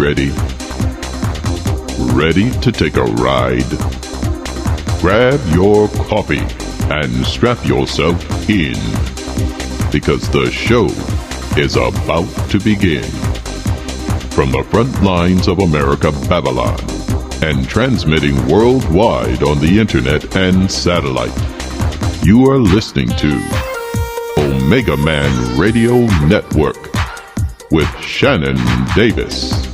ready? Ready to take a ride? Grab your coffee and strap yourself in, because the show is about to begin. From the front lines of America, Babylon, and transmitting worldwide on the internet and satellite, you are listening to Omega Man Radio Network with Shannon Davis.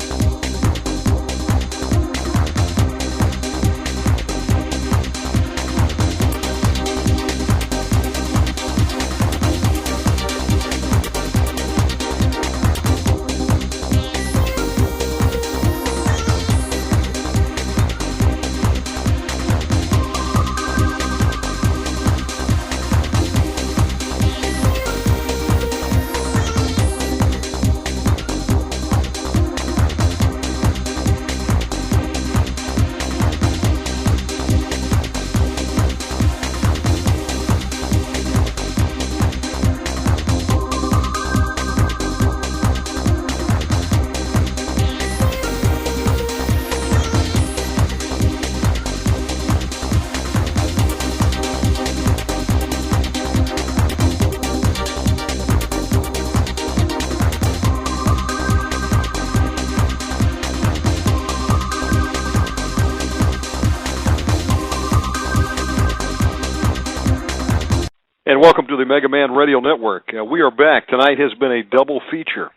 And welcome to the Mega Man Radio Network. We are back. Tonight has been a double feature.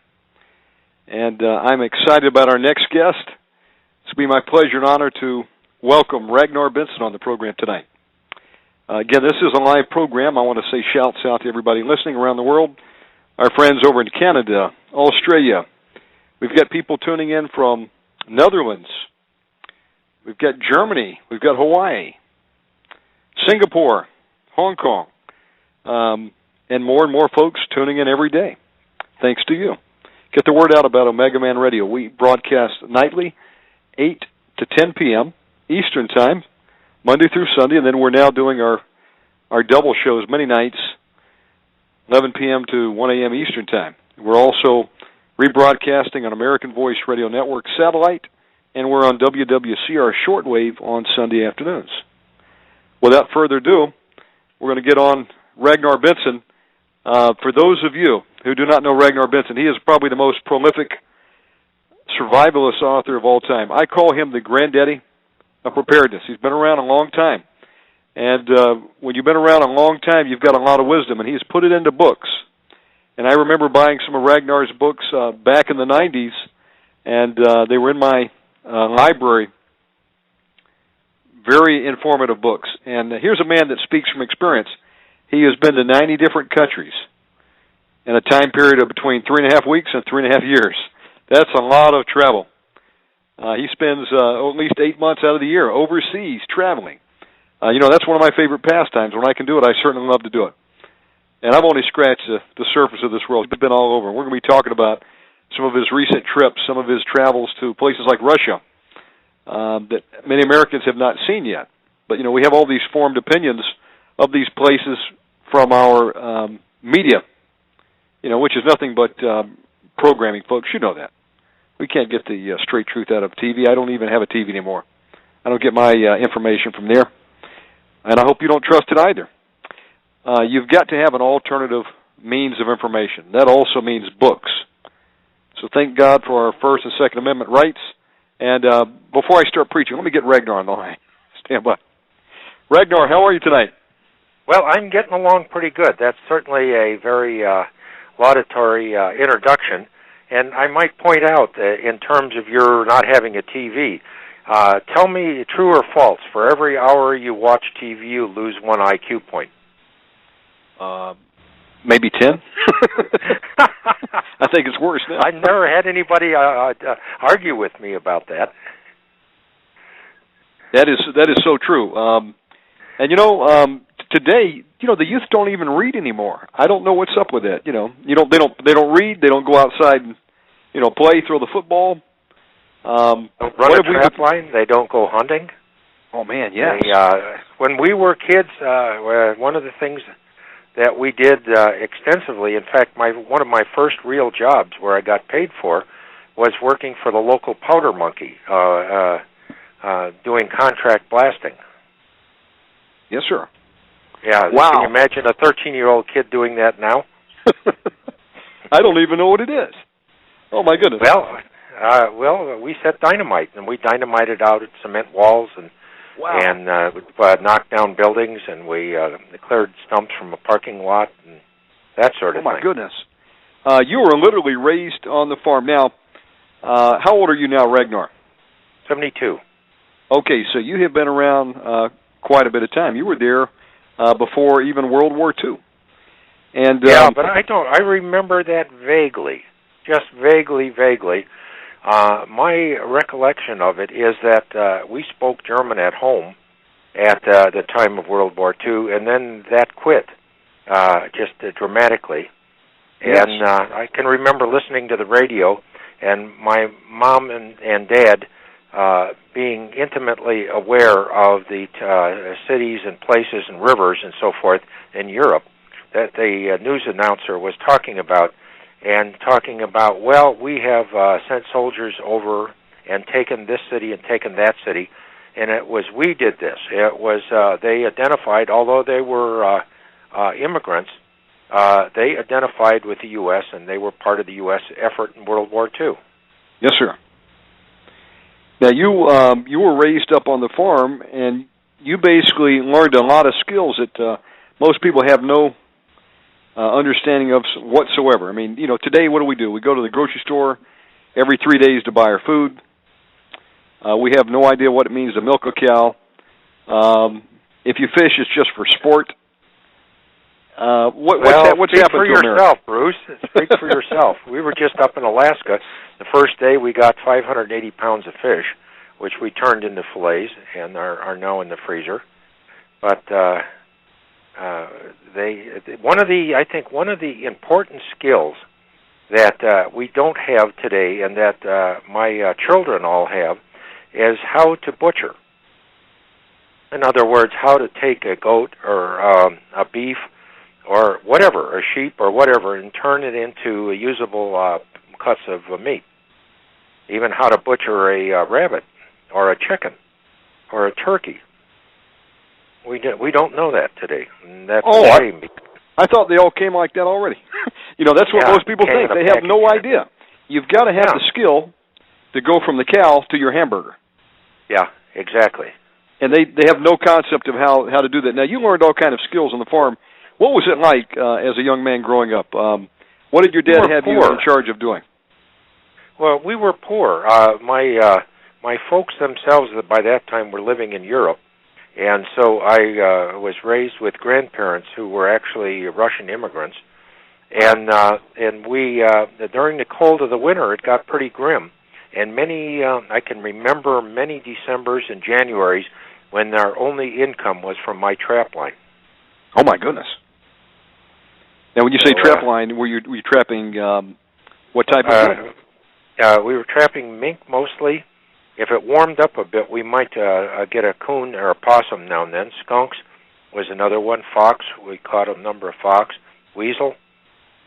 And I'm excited about our next guest. It's been my pleasure and honor to welcome Ragnar Benson on the program tonight. Again, this is a live program. I want to say shouts out to everybody listening around the world. Our friends over in Canada, Australia. We've got people tuning in from Netherlands. We've got Germany. We've got Hawaii, Singapore, Hong Kong. And more folks tuning in every day. Thanks to you. Get the word out about Omega Man Radio. We broadcast nightly, 8 to 10 p.m. Eastern Time, Monday through Sunday, and then we're now doing our double shows many nights, 11 p.m. to 1 a.m. Eastern Time. We're also rebroadcasting on American Voice Radio Network satellite, and we're on WWCR shortwave on Sunday afternoons. Without further ado, we're going to get on Ragnar Benson. For those of you who do not know Ragnar Benson, he is probably the most prolific survivalist author of all time. I call him the granddaddy of preparedness. He's been around a long time. And when you've been around a long time, you've got a lot of wisdom, and he's put it into books. And I remember buying some of Ragnar's books back in the 90s, and they were in my library. Very informative books. And here's a man that speaks from experience. He has been to 90 different countries in a time period of between 3.5 weeks and 3.5 years. That's a lot of travel. He spends at least 8 months out of the year overseas traveling. That's one of my favorite pastimes. When I can do it, I certainly love to do it. And I've only scratched the surface of this world. He's been all over. We're going to be talking about some of his recent trips, some of his travels to places like Russia that many Americans have not seen yet. But, we have all these formed opinions of these places from our media, which is nothing but programming, folks. You know that. We can't get the straight truth out of TV. I don't even have a TV anymore. I don't get my information from there. And I hope you don't trust it either. You've got to have an alternative means of information. That also means books. So thank God for our First and Second Amendment rights. And before I start preaching, let me get Ragnar on the line. Stand by. Ragnar, how are you tonight? Well, I'm getting along pretty good. That's certainly a very laudatory introduction. And I might point out, in terms of your not having a TV, tell me true or false, for every hour you watch TV, you lose 1 IQ point. Maybe 10. I think it's worse now. I've never had anybody argue with me about that. That is so true. Today, the youth don't even read anymore. I don't know what's up with that. They don't read. They don't go outside and play, throw the football. Don't run a trap line. They don't go hunting. Oh man, yes. When we were kids, one of the things that we did extensively, in fact, one of my first real jobs where I got paid for was working for the local powder monkey, doing contract blasting. Yes, sir. Yeah. Wow. Can you imagine a 13-year-old kid doing that now? I don't even know what it is. Oh, my goodness. Well, we set dynamite, and we dynamited out cement walls and knocked down buildings, and we cleared stumps from a parking lot and that sort of thing. Oh, my goodness. You were literally raised on the farm. Now, how old are you now, Ragnar? 72. Okay, so you have been around quite a bit of time. You were there before even World War II. And but I remember that vaguely, just vaguely. My recollection of it is that we spoke German at home at the time of World War II, and then that quit just dramatically. Yes. And I can remember listening to the radio, and my mom and dad being intimately aware of the cities and places and rivers and so forth in Europe that the news announcer was talking about, well, we have sent soldiers over and taken this city and taken that city, and it was we did this. It was they identified, although they were immigrants, they identified with the U.S., and they were part of the U.S. effort in World War II. Yes, sir. Now, you were raised up on the farm, and you basically learned a lot of skills that most people have no understanding of whatsoever. I mean, today what do? We go to the grocery store every 3 days to buy our food. We have no idea what it means to milk a cow. If you fish, it's just for sport. What's happened to America? Yourself, Bruce. Speak for yourself. We were just up in Alaska. The first day we got 580 pounds of fish, which we turned into fillets and are now in the freezer. But one of the important skills that we don't have today, and that my children all have, is how to butcher. In other words, how to take a goat or a beef or whatever, a sheep or whatever, and turn it into usable cuts of meat. Even how to butcher a rabbit or a chicken or a turkey. We don't know that today. And that's a shame. I thought they all came like that already. That's what most people think. They have no idea. You've got to have the skill to go from the cow to your hamburger. Yeah, exactly. And they have no concept of how to do that. Now, you learned all kind of skills on the farm. What was it like as a young man growing up? What did your dad have you in charge of doing? Well, we were poor. My folks themselves, by that time, were living in Europe, and so I was raised with grandparents who were actually Russian immigrants. And we during the cold of the winter, it got pretty grim. And I can remember many Decembers and Januaries when our only income was from my trap line. Oh my goodness! Now, when you say trap line, were you trapping what type of thing? We were trapping mink mostly. If it warmed up a bit, we might get a coon or a possum now and then. Skunks was another one. Fox, we caught a number of fox. Weasel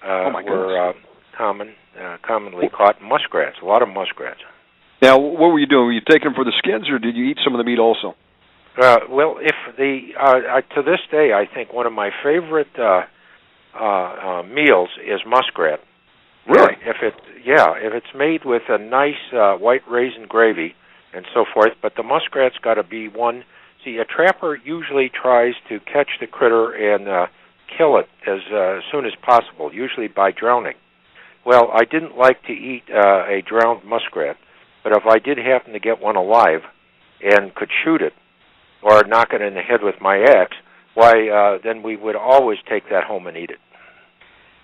were commonly caught. Muskrats, a lot of muskrats. Now, what were you doing? Were you taking them for the skins, or did you eat some of the meat also? Well, if to this day, I think one of my favorite meals is muskrat. Really? If it's made with a nice white raisin gravy and so forth, but the muskrat's got to be one. See, a trapper usually tries to catch the critter and kill it as soon as possible, usually by drowning. Well, I didn't like to eat a drowned muskrat, but if I did happen to get one alive and could shoot it or knock it in the head with my axe, then we would always take that home and eat it.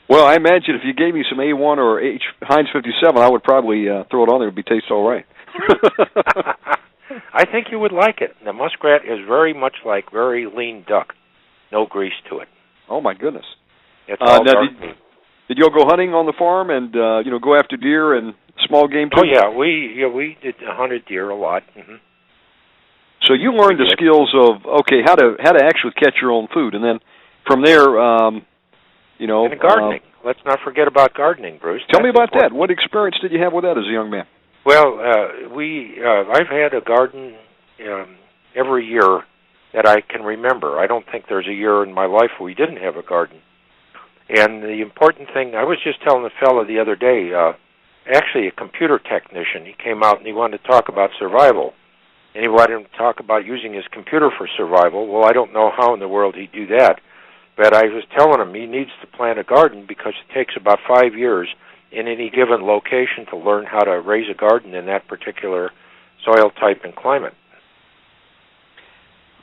Well, I imagine if you gave me some A1 or Heinz 57, I would probably throw it on there. It would taste all right. I think you would like it. The muskrat is very much like very lean duck. No grease to it. Oh, my goodness. It's all dark meat. Did you all go hunting on the farm and go after deer and small game too? Oh, yeah. We did hunted deer a lot. Mm-hmm. So you learned the skills of, how to actually catch your own food. And then from there, You know, and gardening. Let's not forget about gardening, Bruce. Tell me about that. What experience did you have with that as a young man? Well, I've had a garden every year that I can remember. I don't think there's a year in my life where we didn't have a garden. And the important thing, I was just telling a fellow the other day, actually a computer technician, he came out and he wanted to talk about survival. And he wanted to talk about using his computer for survival. Well, I don't know how in the world he'd do that. But I was telling him he needs to plant a garden because it takes about 5 years in any given location to learn how to raise a garden in that particular soil type and climate.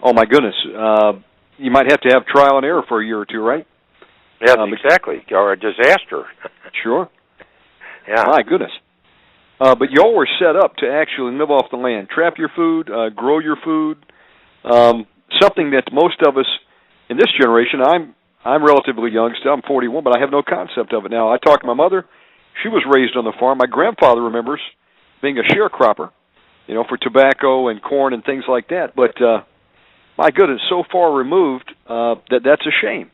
Oh, my goodness. You might have to have trial and error for a year or two, right? Yeah, exactly. Or a disaster. Sure. Yeah. My goodness. But y'all were set up to actually live off the land, trap your food, grow your food, something that most of us in this generation, I'm relatively young still, I'm 41, but I have no concept of it now. I talk to my mother. She was raised on the farm. My grandfather remembers being a sharecropper, you know, for tobacco and corn and things like that. But my goodness, so far removed that's a shame.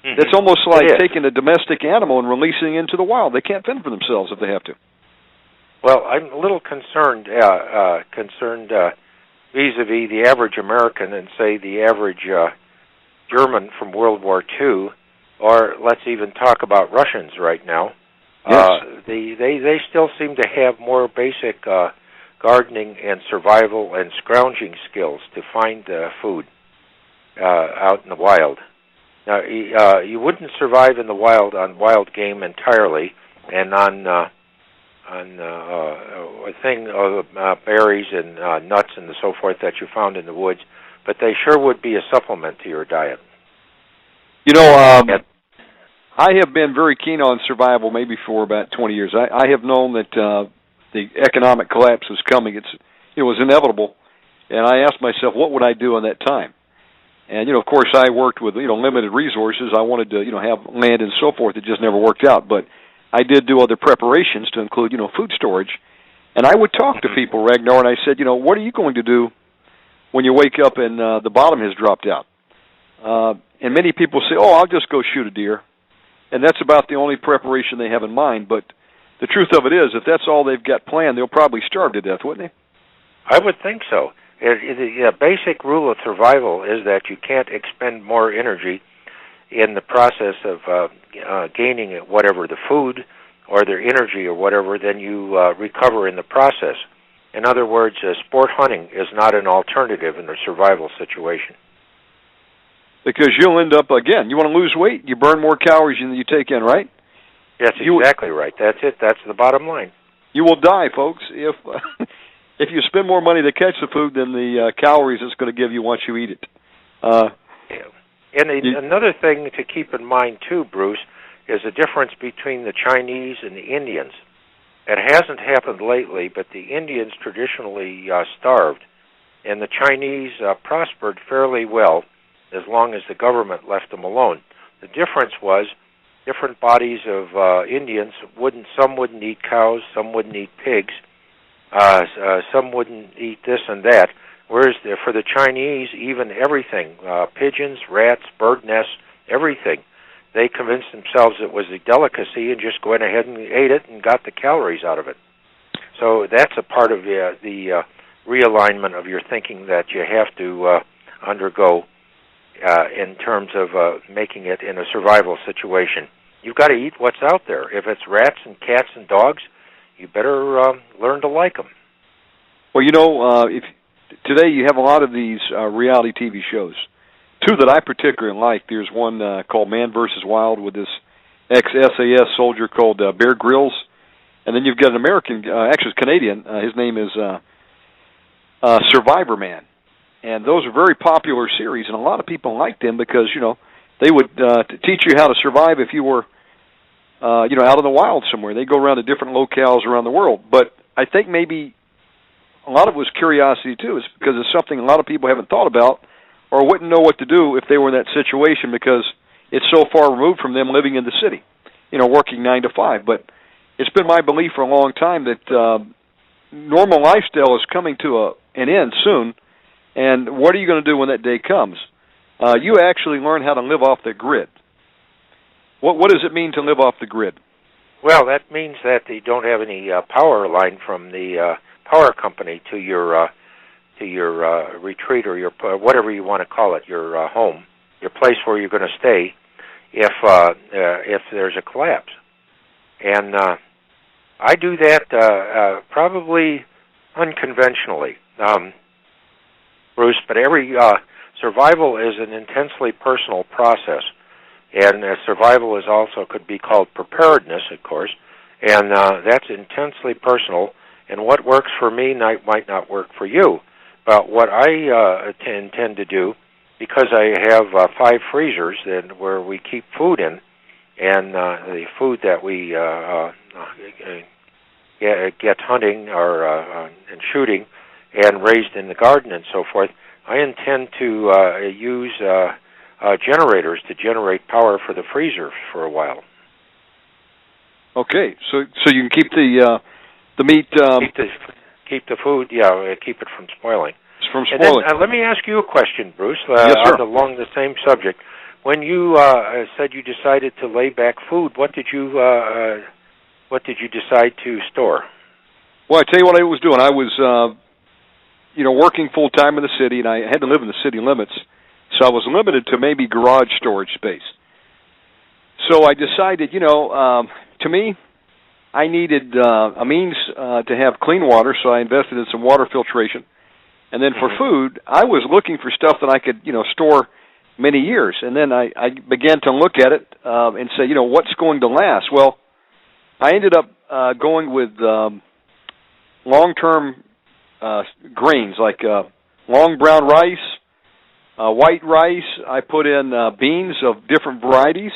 Mm-hmm. It's almost like taking a domestic animal and releasing it into the wild. They can't fend for themselves if they have to. Well, I'm a little concerned vis-a-vis the average American and, say, the average German from World War II, or let's even talk about Russians right now. Yes. They still seem to have more basic gardening and survival and scrounging skills to find food out in the wild. Now, you wouldn't survive in the wild on wild game entirely, and on a thing of berries and nuts and so forth that you found in the woods, but they sure would be a supplement to your diet. You know, I have been very keen on survival maybe for about 20 years. I have known that the economic collapse was coming. It was inevitable, and I asked myself, what would I do in that time? And, you know, of course, I worked with, you know, limited resources. I wanted to, you know, have land and so forth. It just never worked out. But I did do other preparations to include, you know, food storage. And I would talk to people, Ragnar, and I said, you know, what are you going to do when you wake up and the bottom has dropped out? And many people say, oh, I'll just go shoot a deer. And that's about the only preparation they have in mind. But the truth of it is, if that's all they've got planned, they'll probably starve to death, wouldn't they? I would think so. The basic rule of survival is that you can't expend more energy in the process of gaining whatever the food or their energy or whatever than you recover in the process. In other words, sport hunting is not an alternative in a survival situation. Because you'll end up, again, you want to lose weight, you burn more calories than you take in, right? That's exactly right. That's it. That's the bottom line. You will die, folks, if you spend more money to catch the food than the calories it's going to give you once you eat it. And another thing to keep in mind, too, Bruce, is the difference between the Chinese and the Indians. It hasn't happened lately, but the Indians traditionally starved, and the Chinese prospered fairly well as long as the government left them alone. The difference was different bodies of Indians some wouldn't eat cows, some wouldn't eat pigs, some wouldn't eat this and that, whereas for the Chinese, even everything, pigeons, rats, bird nests, everything, they convinced themselves it was a delicacy and just went ahead and ate it and got the calories out of it. So that's a part of the realignment of your thinking that you have to undergo in terms of making it in a survival situation. You've got to eat what's out there. If it's rats and cats and dogs, you better learn to like them. Well, you know, today you have a lot of these reality TV shows. Two that I particularly like. There's one called Man vs. Wild with this ex-SAS soldier called Bear Grylls. And then you've got an American, actually it's Canadian, his name is Survivor Man. And those are very popular series, and a lot of people like them because, you know, they would teach you how to survive if you were, you know, out in the wild somewhere. They go around to different locales around the world. But I think maybe a lot of it was curiosity, too, is because it's something a lot of people haven't thought about or wouldn't know what to do if they were in that situation because it's so far removed from them living in the city, you know, working 9 to 5. But it's been my belief for a long time that normal lifestyle is coming to an end soon. And what are you going to do when that day comes? You actually learn how to live off the grid. What does it mean to live off the grid? Well, that means that you don't have any power line from the power company to your retreat or your whatever you want to call it, your home, your place where you're going to stay, if there's a collapse. And I do that probably unconventionally, Bruce. But every survival is an intensely personal process, and survival is also could be called preparedness, of course, and that's intensely personal. And what works for me might not work for you. But what I intend to do, because I have 5 freezers where we keep food in, and the food that we get hunting or and shooting and raised in the garden and so forth, I intend to use generators to generate power for the freezer for a while. Okay, so you can keep the meat. Keep the food, keep it from spoiling. It's from spoiling. And then, let me ask you a question, Bruce. Yes, sir. Along the same subject. When you said you decided to lay back food, what did you decide to store? Well, I tell you what I was doing. I was, working full time in the city, and I had to live in the city limits, so I was limited to maybe garage storage space. So I decided, to me, I needed a means to have clean water, so I invested in some water filtration. And then for food, I was looking for stuff that I could, store many years. And then I began to look at it and say, what's going to last? Well, I ended up going with long-term grains like long brown rice, white rice. I put in beans of different varieties,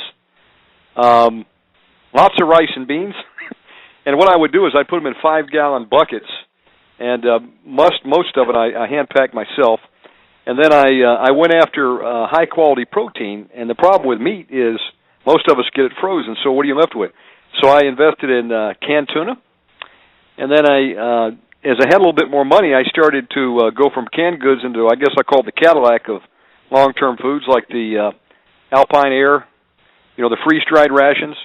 lots of rice and beans. And what I would do is I'd put them in 5-gallon buckets, and most of it I hand-packed myself. And then I went after high-quality protein, and the problem with meat is most of us get it frozen, so what are you left with? So I invested in canned tuna, and then as I had a little bit more money, I started to go from canned goods into, I guess I call it the Cadillac of long-term foods, like the Alpine Air, the freeze-dried rations.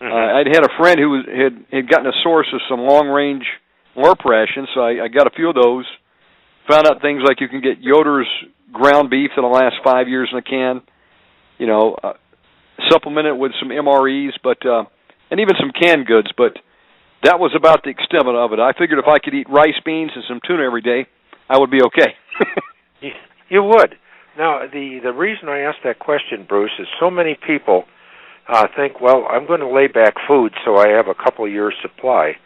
I'd had a friend who had gotten a source of some long-range LARP rations, so I got a few of those. Found out things like you can get Yoder's ground beef that'll last 5 years in a can. Supplement it with some MREs, and even some canned goods. But that was about the extent of it. I figured if I could eat rice, beans, and some tuna every day, I would be okay. You would. Now, the reason I asked that question, Bruce, is so many people think, well, I'm going to lay back food so I have a couple of years' supply,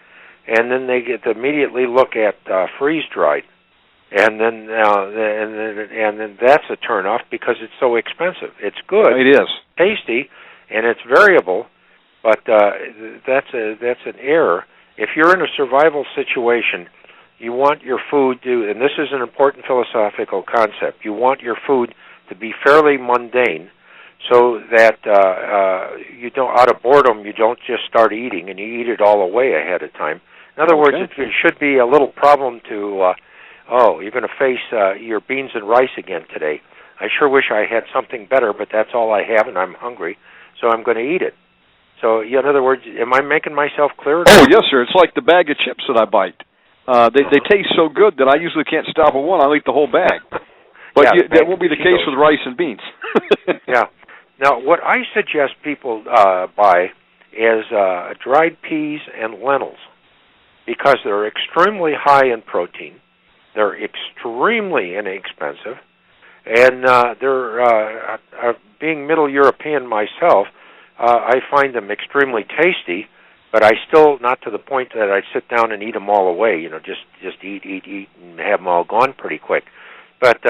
and then they get to immediately look at freeze-dried, and then that's a turnoff because it's so expensive. It's good, it is tasty, and it's variable, but that's an error. If you're in a survival situation, you want your food to, and this is an important philosophical concept, you want your food to be fairly mundane, so that you don't, out of boredom, you don't just start eating and you eat it all away ahead of time. In other words, it should be a little problem to, you're going to face your beans and rice again today. I sure wish I had something better, but that's all I have, and I'm hungry, so I'm going to eat it. So, in other words, am I making myself clear? Oh, yes, sir. It's like the bag of chips that I bite. They taste so good that I usually can't stop at one. I'll eat the whole bag. But that won't be the case with rice and beans. Yeah. Now, what I suggest people buy is dried peas and lentils, because they're extremely high in protein, they're extremely inexpensive, and they're being Middle European myself, I find them extremely tasty, but I still, not to the point that I sit down and eat them all away, just eat, and have them all gone pretty quick. But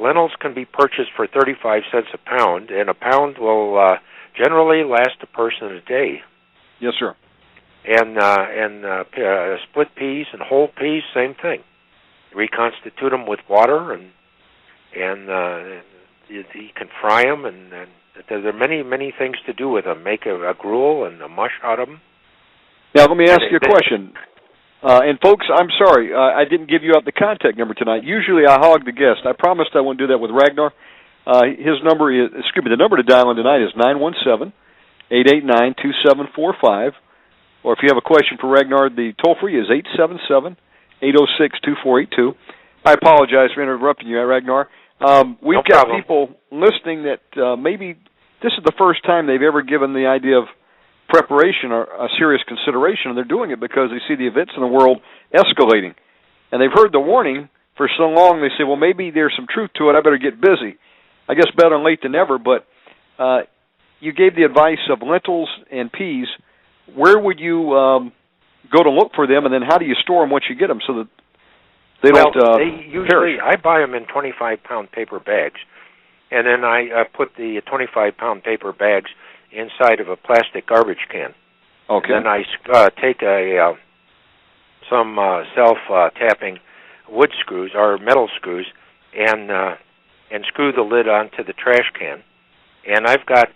lentils can be purchased for 35 cents a pound, and a pound will generally last a person a day. Yes, sir. And split peas and whole peas, same thing. Reconstitute them with water, and you can fry them, and there are many things to do with them. Make a gruel and a mush out of them. Now, let me ask you a question. And folks, I'm sorry, I didn't give you out the contact number tonight. Usually I hog the guest. I promised I wouldn't do that with Ragnar. His number is, the number to dial in tonight is 917-889-2745. Or if you have a question for Ragnar, the toll-free is 877-806-2482. I apologize for interrupting you, Ragnar. We've got people listening that maybe this is the first time they've ever given the idea of preparation or a serious consideration, and they're doing it because they see the events in the world escalating. And they've heard the warning for so long, they say, well, maybe there's some truth to it, I better get busy. I guess better late than never, but you gave the advice of lentils and peas. Where would you go to look for them, and then how do you store them once you get them so that they don't perish? I buy them in 25-pound paper bags, and then I put the 25-pound paper bags inside of a plastic garbage can. Okay. And then I take some self-tapping wood screws or metal screws and screw the lid onto the trash can. And I've got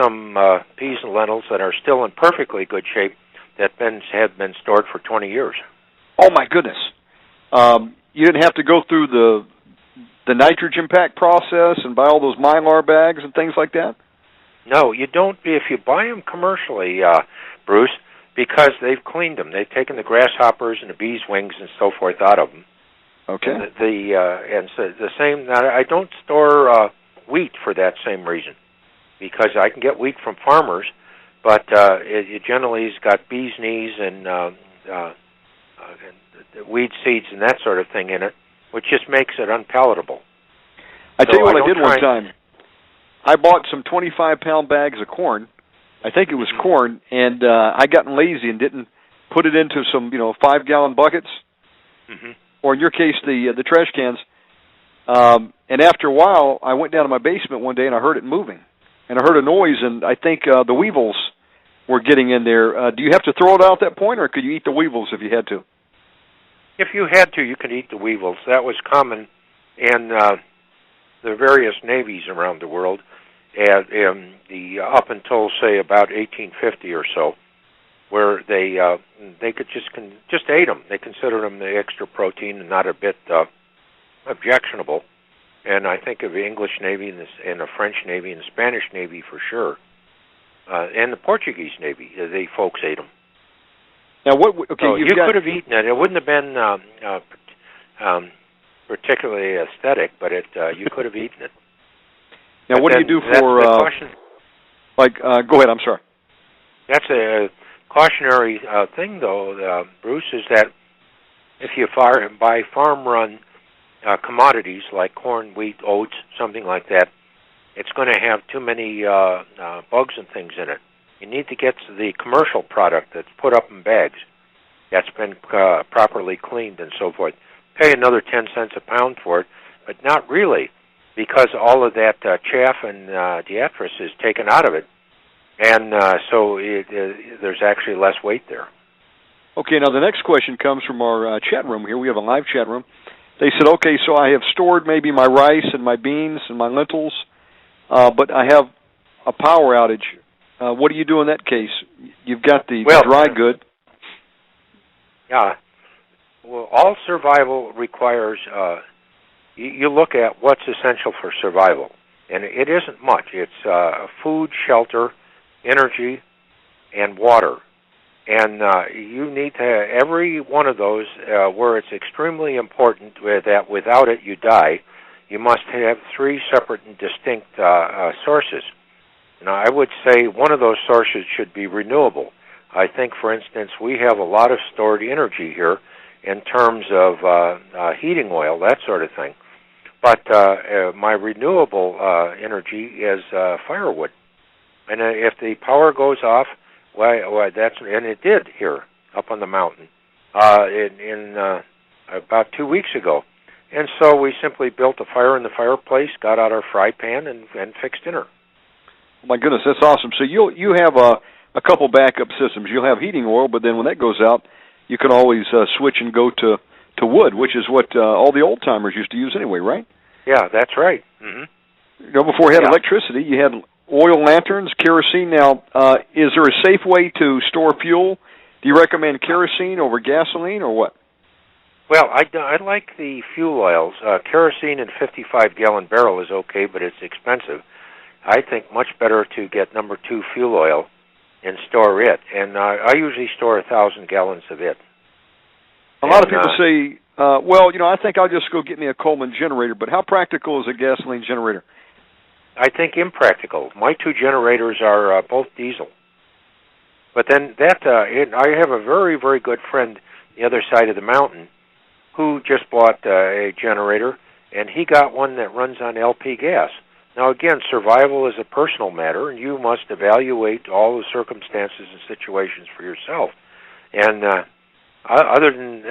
some peas and lentils that are still in perfectly good shape that have been stored for 20 years. Oh, my goodness. You didn't have to go through the nitrogen pack process and buy all those Mylar bags and things like that? No, you don't. If you buy them commercially, Bruce, because they've cleaned them. They've taken the grasshoppers and the bees' wings and so forth out of them. Okay. And so the same. I don't store wheat for that same reason, because I can get wheat from farmers, but it generally has got bees' knees and weed seeds and that sort of thing in it, which just makes it unpalatable. I tell you what I did one time. I bought some 25-pound bags of corn. I think it was corn, and I got lazy and didn't put it into some 5-gallon buckets, or in your case the trash cans. And after a while, I went down to my basement one day and I heard it moving, and I heard a noise, and I think the weevils were getting in there. Do you have to throw it out at that point, or could you eat the weevils if you had to? If you had to, you could eat the weevils. That was common in the various navies around the world, and up until say about 1850 or so, where they could just ate them. They considered them the extra protein and not a bit objectionable. And I think of the English Navy and the French Navy and the Spanish Navy for sure, and the Portuguese Navy. They folks ate them. Now, you could have eaten it. It wouldn't have been particularly aesthetic, but you could have eaten it. Now, what do you do for? Go ahead. I'm sorry. That's a cautionary thing, though, Bruce, is that if you buy farm-run commodities like corn, wheat, oats, something like that, it's going to have too many bugs and things in it. You need to get the commercial product that's put up in bags, that's been properly cleaned and so forth. Pay another 10 cents a pound for it, but not really, because all of that chaff and diatheris is taken out of it, and so there's actually less weight there. Okay, now the next question comes from our chat room here. We have a live chat room. They said, okay, so I have stored maybe my rice and my beans and my lentils, but I have a power outage. What do you do in that case? You've got the dry good. Yeah. Well, all survival requires, you look at what's essential for survival. And it isn't much. It's food, shelter, energy, and water. And you need to have every one of those where it's extremely important that without it you die. You must have 3 separate and distinct sources. Now, I would say one of those sources should be renewable. I think, for instance, we have a lot of stored energy here in terms of heating oil, that sort of thing. But my renewable energy is firewood. And if the power goes off, and it did here up on the mountain in about 2 weeks ago. And so we simply built a fire in the fireplace, got out our fry pan, and fixed dinner. Oh my goodness, that's awesome. So you have a couple backup systems. You'll have heating oil, but then when that goes out, you can always switch and go to wood, which is what all the old-timers used to use anyway, right? Yeah, that's right. Mm-hmm. Before we had electricity, you had oil lanterns, kerosene. Now, is there a safe way to store fuel? Do you recommend kerosene over gasoline or what? Well, I like the fuel oils. Kerosene in 55-gallon barrel is okay, but it's expensive. I think much better to get number 2 fuel oil and store it. And I usually store 1,000 gallons of it. A lot of people say, well, I think I'll just go get me a Coleman generator, but how practical is a gasoline generator? I think impractical. My 2 generators are both diesel. But then I have a very, very good friend the other side of the mountain who just bought a generator, and he got one that runs on LP gas. Now, again, survival is a personal matter, and you must evaluate all the circumstances and situations for yourself. And other than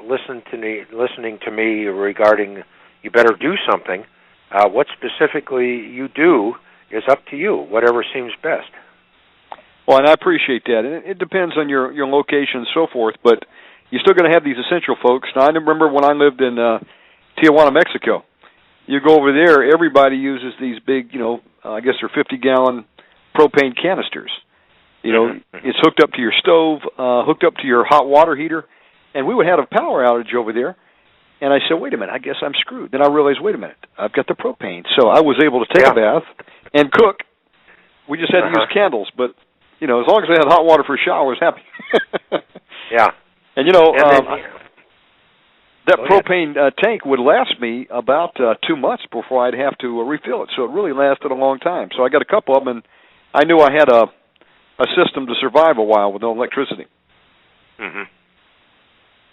listening to me regarding you better do something, what specifically you do is up to you, whatever seems best. Well, and I appreciate that. And it depends on your location and so forth, but you're still going to have these essential folks. Now, I remember when I lived in Tijuana, Mexico. You go over there, everybody uses these big, I guess they're 50-gallon propane canisters. It's hooked up to your stove, hooked up to your hot water heater, and we would have a power outage over there. And I said, wait a minute, I guess I'm screwed. Then I realized, wait a minute, I've got the propane. So I was able to take a bath and cook. We just had to use candles, but, as long as I had hot water for a shower, I was happy. Yeah. And, that propane tank would last me about 2 months before I'd have to refill it. So it really lasted a long time. So I got a couple of them, and I knew I had a system to survive a while with no electricity. Mm-hmm.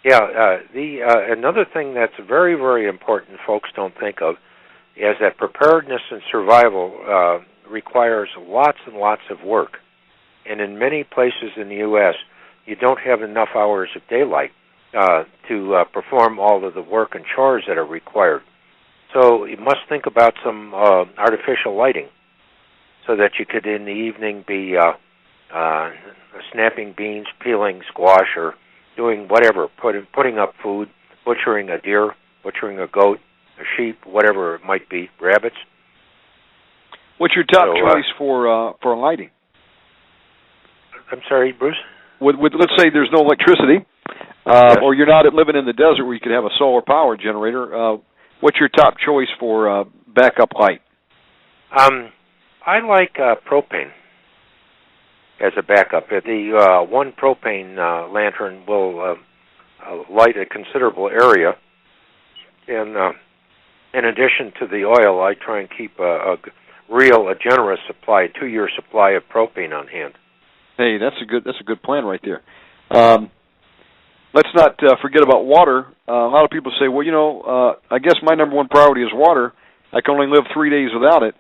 Yeah, another thing that's very, very important folks don't think of is that preparedness and survival requires lots and lots of work. And in many places in the U.S., you don't have enough hours of daylight to perform all of the work and chores that are required. So you must think about some artificial lighting so that you could in the evening be snapping beans, peeling squash, or doing whatever, putting up food, butchering a deer, butchering a goat, a sheep, whatever it might be, rabbits. What's your top choice for lighting? I'm sorry, Bruce? Let's say there's no electricity, or you're not living in the desert where you could have a solar power generator. What's your top choice for backup light? I like propane as a backup. The one propane lantern will light a considerable area, and in addition to the oil, I try and keep a generous supply, a 2-year supply of propane on hand. Hey, that's a good plan right there. Let's not forget about water. A lot of people say, well, I guess my number one priority is water. I can only live 3 days without it.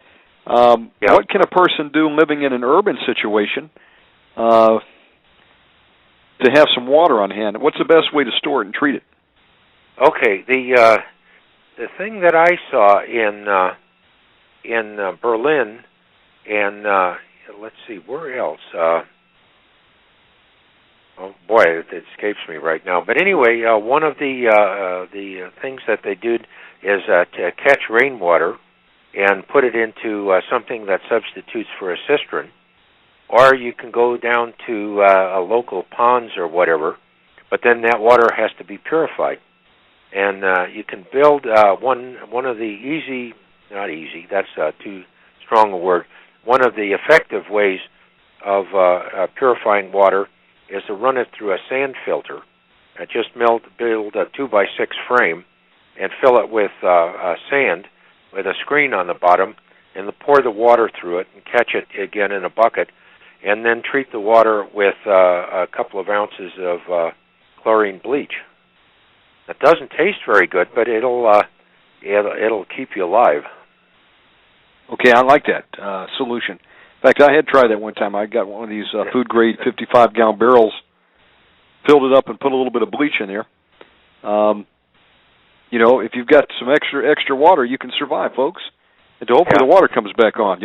What can a person do living in an urban situation to have some water on hand? What's the best way to store it and treat it? Okay, the thing that I saw in Berlin and let's see, where else? Oh boy, it escapes me right now. But anyway, one of the things that they did is to catch rainwater and put it into something that substitutes for a cistern, or you can go down to local ponds or whatever. But then that water has to be purified, and you can build one of the not easy. That's too strong a word. One of the effective ways of purifying water is to run it through a sand filter. Just build a 2x6 frame and fill it with sand with a screen on the bottom, and pour the water through it and catch it again in a bucket, and then treat the water with a couple of ounces of chlorine bleach. It doesn't taste very good, but it'll keep you alive. Okay, I like that solution. In fact, I had tried that one time. I got one of these food-grade 55-gallon barrels, filled it up, and put a little bit of bleach in there. If you've got some extra water, you can survive, folks. And hopefully the water comes back on,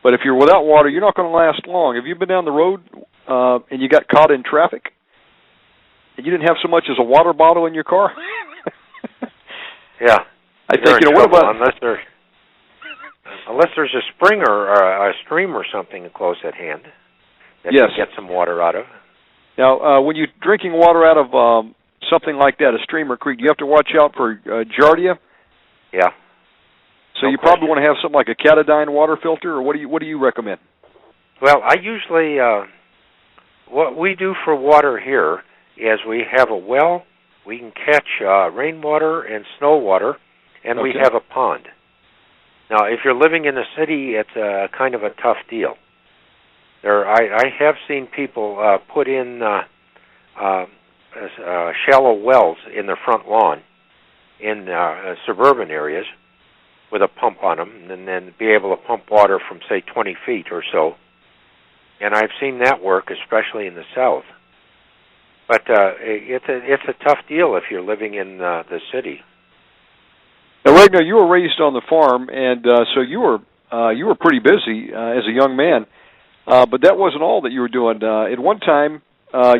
But if you're without water, you're not going to last long. Have you been down the road and you got caught in traffic and you didn't have so much as a water bottle in your car? Yeah. I think, what about... Unless there's a spring or a stream or something close at hand that you can get some water out of. Now, when you're drinking water out of something like that, a stream or creek, do you have to watch out for giardia? Yeah. So you probably want to have something like a Katadyn water filter, or what do you recommend? Well, I usually, what we do for water here is we have a well, we can catch rainwater and snow water, and we have a pond. Now, if you're living in the city, it's kind of a tough deal. I have seen people put in shallow wells in their front lawn in suburban areas with a pump on them, and then be able to pump water from, say, 20 feet or so. And I've seen that work, especially in the south. But it's a tough deal if you're living in the city. Now, Ragnar, you were raised on the farm, and so you were pretty busy as a young man. But that wasn't all that you were doing. At one time,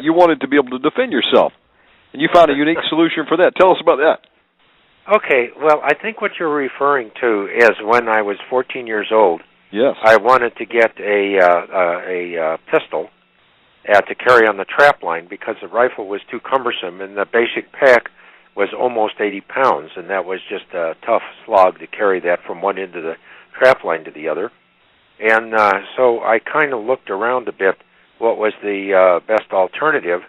you wanted to be able to defend yourself, and you found a unique solution for that. Tell us about that. Okay, well, I think what you're referring to is when I was 14 years old. Yes. I wanted to get a pistol to carry on the trap line because the rifle was too cumbersome, and the basic pack was almost 80 pounds, and that was just a tough slog to carry that from one end of the trap line to the other. And so I kind of looked around a bit what was the best alternative.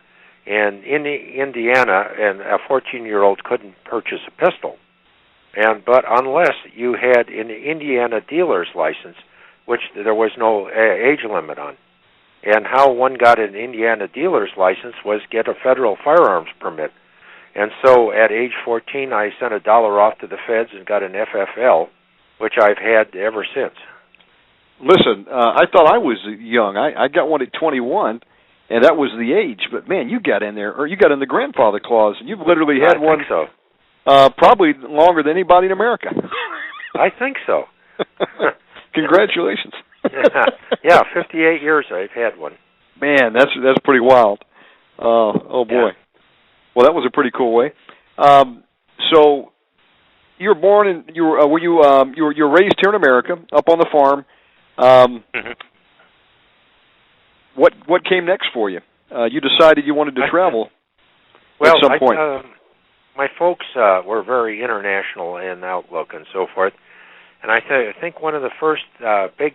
And in Indiana, and a 14-year-old couldn't purchase a pistol. But unless you had an Indiana dealer's license, which there was no age limit on. And how one got an Indiana dealer's license was get a federal firearms permit. And so at age 14, I sent $1 off to the feds and got an FFL, which I've had ever since. Listen, I thought I was young. I got one at 21. And that was the age, but man, you got in there, or you got in the grandfather clause, and you've literally had one. I think so. Probably longer than anybody in America. I think so. Congratulations. Yeah, 58 years I've had one. Man, that's pretty wild. Oh boy. Yeah. Well, that was a pretty cool way. So you were born in you were raised here in America, up on the farm. Mm-hmm. What came next for you? You decided you wanted to travel at some point. My folks were very international in outlook and so forth, and I think one of the first big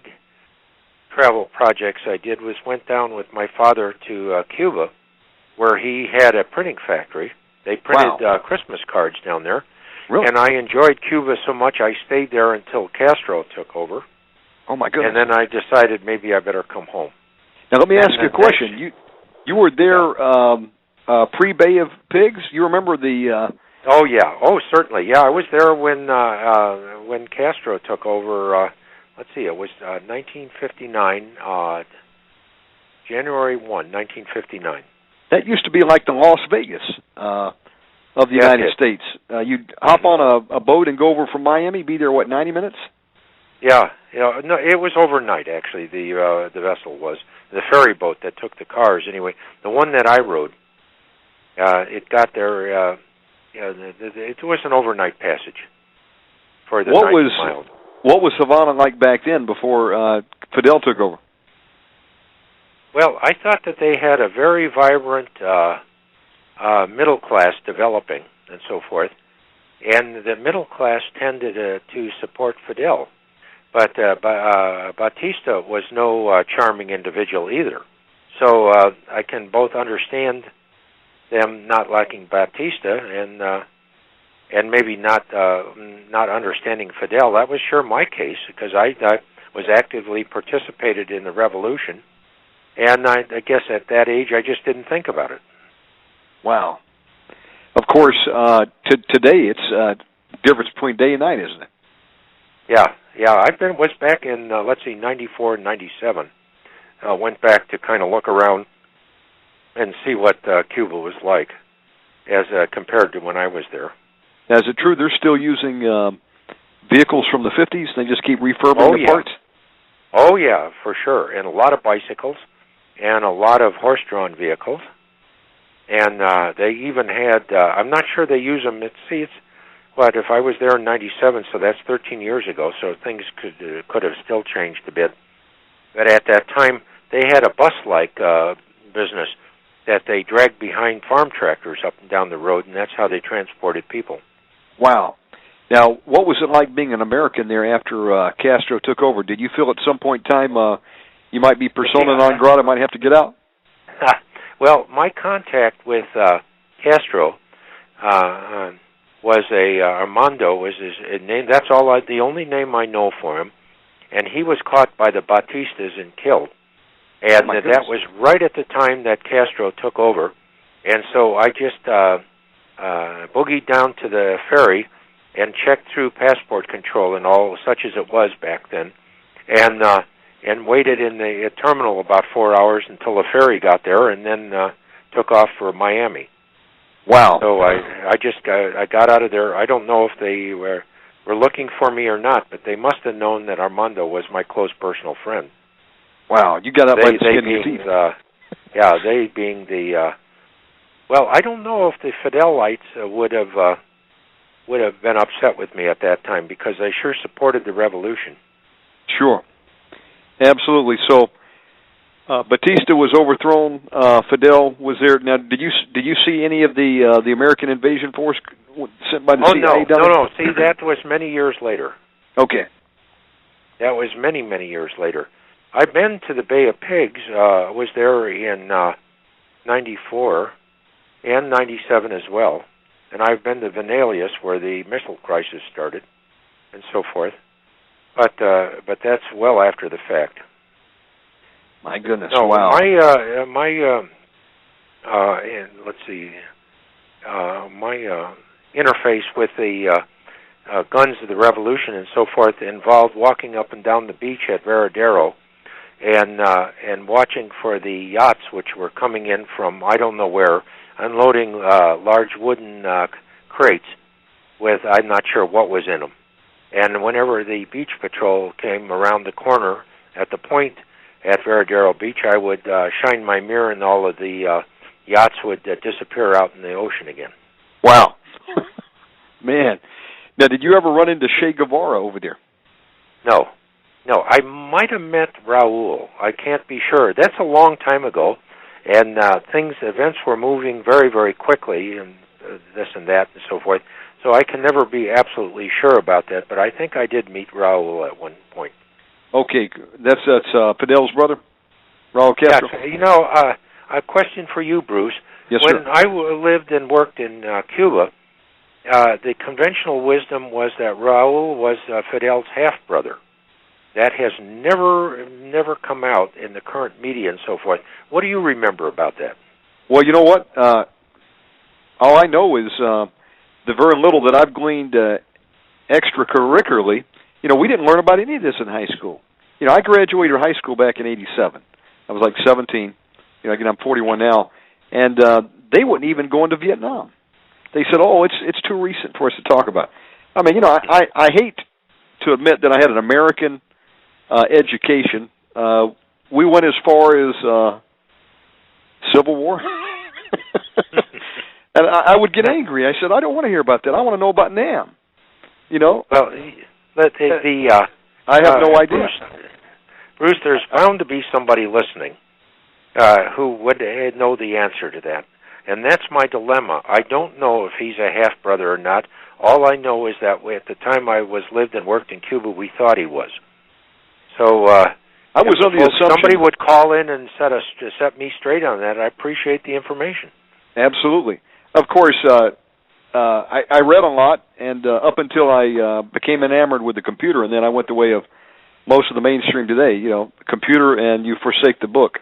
travel projects I did was went down with my father to Cuba, where he had a printing factory. They printed Christmas cards down there, really? And I enjoyed Cuba so much I stayed there until Castro took over. Oh my goodness! And then I decided maybe I better come home. Now, let me ask you a question. You were there pre-Bay of Pigs? You remember the... Oh, yeah. Oh, certainly. Yeah, I was there when Castro took over. Let's see, it was 1959, January 1, 1959. That used to be like the Las Vegas of the United States. You'd hop on a boat and go over from Miami, be there, 90 minutes? Yeah. No, it was overnight, actually, the vessel was. The ferry boat that took the cars, anyway. The one that I rode, it got there, it was an overnight passage for the 90 miles. What was Havana like back then before Fidel took over? Well, I thought that they had a very vibrant middle class developing and so forth, and the middle class tended to support Fidel. But Batista was no charming individual either. So I can both understand them not liking Batista and maybe not understanding Fidel. That was sure my case because I was actively participated in the revolution, and I guess at that age I just didn't think about it. Wow. Of course, today it's difference between day and night, isn't it? Yeah. I was back in 94 and 97. Went back to kind of look around and see what Cuba was like as compared to when I was there. Now, is it true they're still using vehicles from the 50s? They just keep refurbishing the parts? Oh yeah, for sure. And a lot of bicycles and a lot of horse-drawn vehicles. And they even had. I'm not sure they use them. But if I was there in 97, so that's 13 years ago, so things could have still changed a bit. But at that time, they had a bus-like business. that they dragged behind farm tractors up and down the road, and that's how they transported people. Wow. Now, what was it like being an American there after Castro took over? Did you feel at some point in time you might be persona non grata, might have to get out? Well, my contact with Castro was Armando was his name. That's the only name I know for him. And he was caught by the Batistas and killed. And that was right at the time that Castro took over. And so I just boogied down to the ferry and checked through passport control and all, such as it was back then, and waited in the terminal about 4 hours until the ferry got there, and then took off for Miami. Wow. So I got out of there. I don't know if they were looking for me or not, but they must have known that Armando was my close personal friend. Wow, you got out by the skin of your teeth. They being the well, I don't know if the Fidelites would have been upset with me at that time, because they sure supported the revolution. Sure, absolutely. So Batista was overthrown. Fidel was there. Now, did you see any of the American invasion force sent by the CIA? No. See, that was many years later. Okay. That was many, many years later. I've been to the Bay of Pigs. Was there in '94 and '97 as well, and I've been to Venalius, where the missile crisis started, and so forth. But that's well after the fact. My goodness! No, wow. And let's see, my interface with the guns of the revolution and so forth involved walking up and down the beach at Veradero, and watching for the yachts which were coming in from I don't know where, unloading large wooden crates with I'm not sure what was in them. And whenever the beach patrol came around the corner at the point at Veradero Beach, I would shine my mirror, and all of the yachts would disappear out in the ocean again. Wow. Man. Now, did you ever run into Che Guevara over there? No. I might have met Raul. I can't be sure. That's a long time ago, and events were moving very, very quickly, and this and that and so forth. So I can never be absolutely sure about that, but I think I did meet Raul at one point. Okay, that's Fidel's brother, Raul Castro. Yeah, a question for you, Bruce. Yes, when sir. I lived and worked in Cuba, the conventional wisdom was that Raul was Fidel's half-brother. That has never come out in the current media and so forth. What do you remember about that? Well, you know what? All I know is the very little that I've gleaned extracurricularly. We didn't learn about any of this in high school. I graduated high school back in '87. I was like 17. Again, I'm 41 now, and they wouldn't even go into Vietnam. They said, "Oh, it's too recent for us to talk about." I mean, I hate to admit that I had an American education. We went as far as Civil War, and I would get angry. I said, "I don't want to hear about that. I want to know about NAM." Well, I have no idea. Bruce, there's bound to be somebody listening who would know the answer to that. And that's my dilemma. I don't know if he's a half-brother or not. All I know is that at the time I lived and worked in Cuba, we thought he was. So I was under the assumption somebody would call in and set me straight on that. I appreciate the information. Absolutely. Of course, I read a lot, and up until I became enamored with the computer, and then I went the way of most of the mainstream today, computer, and you forsake the book,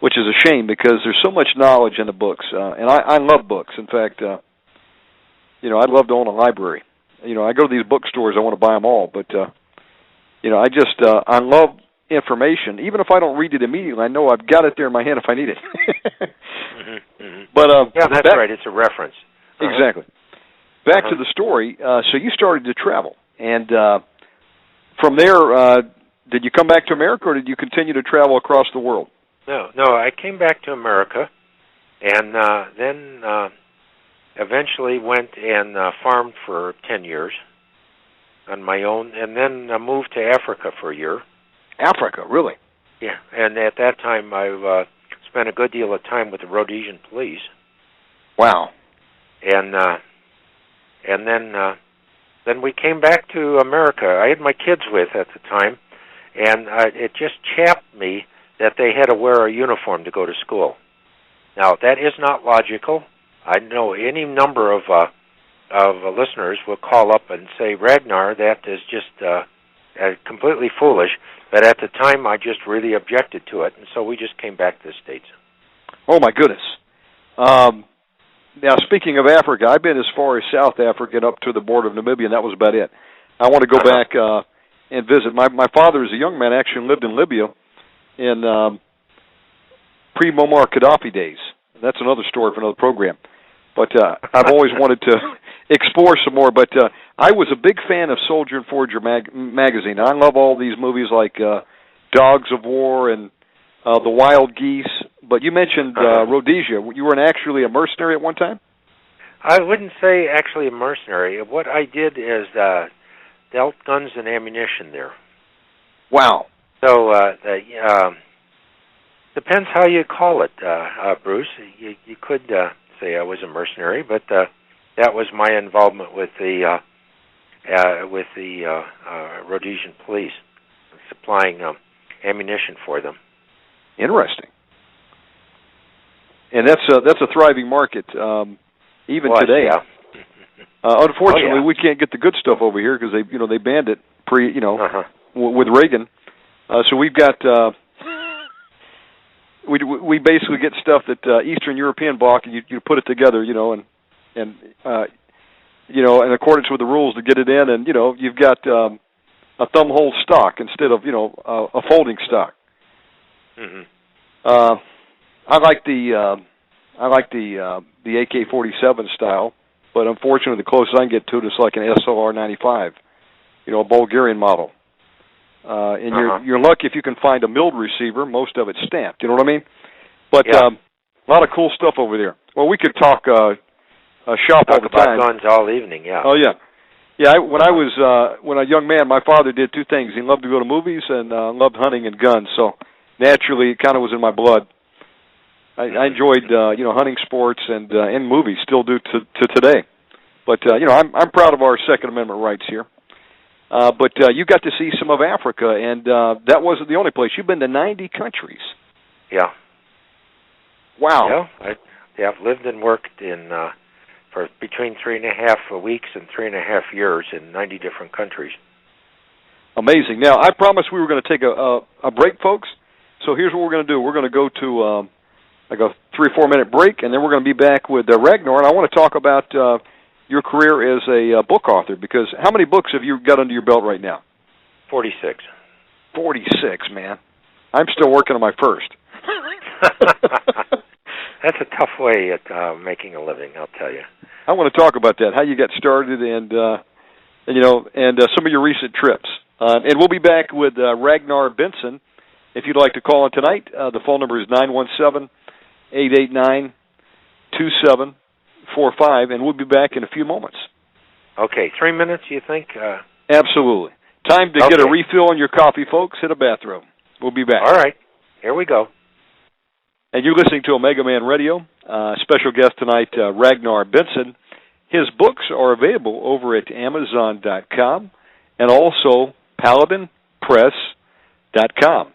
which is a shame because there's so much knowledge in the books, and I love books. In fact, I'd love to own a library. I go to these bookstores, I want to buy them all, but, I love information. Even if I don't read it immediately, I know I've got it there in my hand if I need it. But yeah, that's right. It's a reference. Exactly. Back to the story. So you started to travel, and from there, did you come back to America, or did you continue to travel across the world? No. I came back to America, and then eventually went and farmed for 10 years on my own, and then moved to Africa for a year. Africa, really? Yeah, and at that time I spent a good deal of time with the Rhodesian police. Wow. And then we came back to America. I had my kids with at the time, and it just chapped me that they had to wear a uniform to go to school. Now, that is not logical. I know any number of listeners will call up and say, Ragnar, that is just completely foolish. But at the time, I just really objected to it, and so we just came back to the States. Oh, my goodness. Now, speaking of Africa, I've been as far as South Africa and up to the border of Namibia, and that was about it. I want to go back and visit. My father, as a young man, actually lived in Libya in pre-Muammar Gaddafi days. That's another story for another program. But I've always wanted to explore some more. But I was a big fan of Soldier and Forger magazine. I love all these movies like Dogs of War and The Wild Geese. But you mentioned Rhodesia. You were actually a mercenary at one time? I wouldn't say actually a mercenary. What I did is dealt guns and ammunition there. Wow. So depends how you call it, Bruce. You could say I was a mercenary, but that was my involvement with the Rhodesian police, supplying ammunition for them. Interesting. And that's a thriving market, even today. Yeah. Unfortunately, we can't get the good stuff over here because they banned it with Reagan. So we've got we basically get stuff that Eastern European bought, and you put it together, and in accordance with the rules to get it in, and you've got a thumb hole stock instead of a folding stock. Mm-hmm. I like the AK-47 style, but unfortunately, the closest I can get to it is like an SLR-95, a Bulgarian model. And you're lucky if you can find a milled receiver. Most of it's stamped. You know what I mean? But a lot of cool stuff over there. Well, we could talk shop all the time. Talk about guns all evening. Yeah. Oh yeah, yeah. When I was when a young man, my father did two things. He loved to go to movies and loved hunting and guns. So naturally, it kind of was in my blood. I enjoyed hunting sports and movies. Still do to today. But I'm proud of our Second Amendment rights here. But you got to see some of Africa, and that wasn't the only place. You've been to 90 countries. Yeah. Wow. Yeah, I've lived and worked in for between 3.5 weeks and 3.5 years in 90 different countries. Amazing. Now, I promised we were going to take a break, folks. So here's what we're going to do. We're going to go to like a 3 or 4 minute break, and then we're going to be back with Ragnar, and I want to talk about your career as a book author, because how many books have you got under your belt right now? 46. 46, man. I'm still working on my first. That's a tough way at making a living, I'll tell you. I want to talk about that, how you got started, and some of your recent trips. And we'll be back with Ragnar Benson. If you'd like to call in tonight, the phone number is 917-889-2745, and we'll be back in a few moments. Okay, 3 minutes, you think? Absolutely. Time to get a refill on your coffee, folks. Hit a bathroom. We'll be back. All right. Here we go. And you're listening to Omega Man Radio. Special guest tonight, Ragnar Benson. His books are available over at Amazon.com and also PaladinPress.com.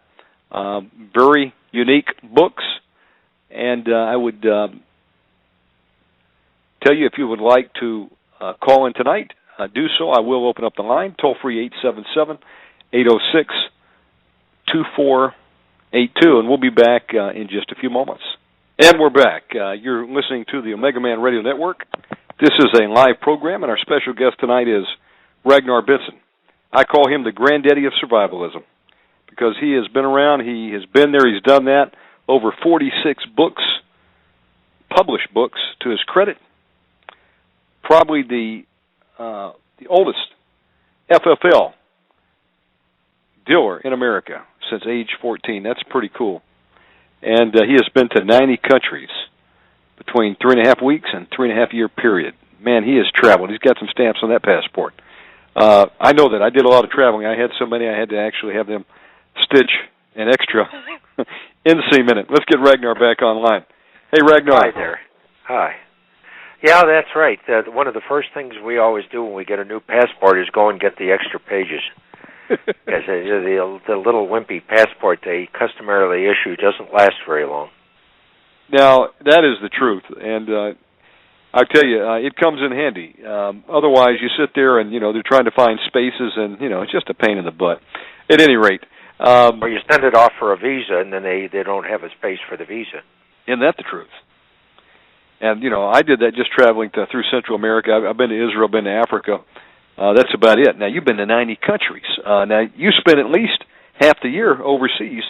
Very unique books. And I would tell you, if you would like to call in tonight, do so. I will open up the line, toll-free 877-806-2482, and we'll be back in just a few moments. And we're back. You're listening to the Omega Man Radio Network. This is a live program, and our special guest tonight is Ragnar Benson. I call him the granddaddy of survivalism because he has been around, he has been there, he's done that. Over 46 books, published books to his credit. Probably the oldest FFL dealer in America since age 14. That's pretty cool. And he has been to 90 countries between 3.5 weeks and 3.5 year period. Man, he has traveled. He's got some stamps on that passport. I know that. I did a lot of traveling. I had so many I had to actually have them stitch an extra NC Minute. Let's get Ragnar back online. Hey, Ragnar. Hi there. Hi. Yeah, that's right. One of the first things we always do when we get a new passport is go and get the extra pages. Because the little wimpy passport they customarily issue doesn't last very long. Now, that is the truth, and I tell you, it comes in handy. Otherwise, you sit there and, they're trying to find spaces, and, it's just a pain in the butt. At any rate. Or you send it off for a visa, and then they don't have a space for the visa. Isn't that the truth? And, I did that just traveling through Central America. I've been to Israel, been to Africa. That's about it. Now, you've been to 90 countries. Now, you spend at least half the year overseas.